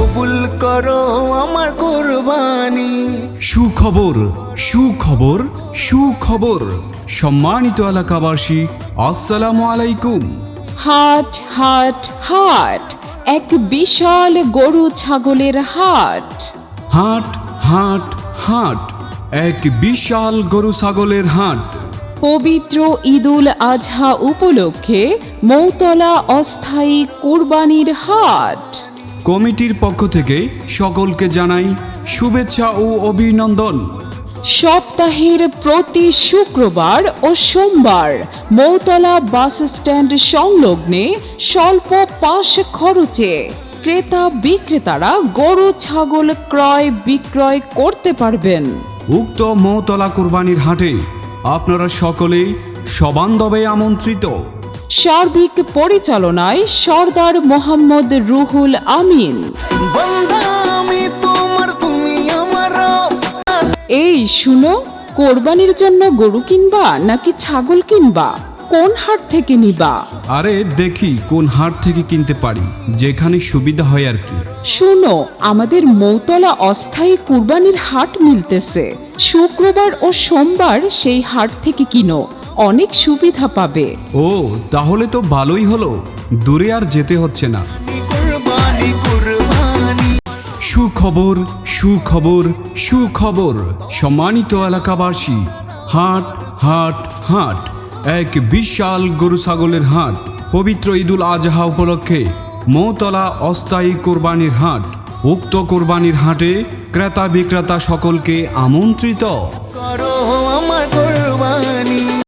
কবুল করো আমার কুরবানি। সুখবর সুখবর সুখবর, সম্মানিত এলাকাবাসী আসসালামু আলাইকুম। হাট হাট হাট, এক বিশাল গরু ছাগলের হাট। হাট হাট হাট, এক বিশাল গরু ছাগলের হাট। পবিত্র ঈদুল আজহা উপলক্ষে মৌতলা অস্থায়ী কুরবানির হাট। কমিটির পক্ষ থেকে সকলকে জানাই শুভেচ্ছা ও অভিনন্দন। সপ্তাহের প্রতি শুক্রবার ও সোমবার মৌতলা বাস স্ট্যান্ড সংলগ্নে স্বল্প পাশ খরচে ক্রেতা বিক্রেতারা গরু ছাগল ক্রয় বিক্রয় করতে পারবেন। উক্ত মৌতলা কুরবানির হাটে আপনারা সকলেই সবান্ধবে আমন্ত্রিত। সার্বিক পরিচালনায় সর্দার মোহাম্মদ রুহুল আমিন। বান্দা আমি তোমার, তুমি আমার। এই শুনো, কোরবানির জন্য গরু কিনবা নাকি ছাগল কিনবা? কোন হাট থেকে নিবা? আরে দেখি কোন হাট থেকে কিনতে পারি, যেখানে সুবিধা হয় আর কি। শুনো, আমাদের মৌতলা অস্থায়ী কুরবানির হাট মিলতেছে শুক্রবার ও সোমবার, সেই হাট থেকে কিনো, অনেক সুবিধা পাবে। ও তাহলে তো ভালোই হলো, দূরে আর যেতে হচ্ছে না। কুরবানি কুরবানি। সুখবর সুখবর সুখবর, সম্মানিত এলাকাবাসী হাট হাট হাট, এক বিশাল গরু ছাগলের হাট। পবিত্র ঈদুল আজহা উপলক্ষে মৌতলা অস্থায়ী কোরবানির হাট। উক্ত কোরবানির হাটে ক্রেতা বিক্রেতা সকলকে আমন্ত্রিত। করো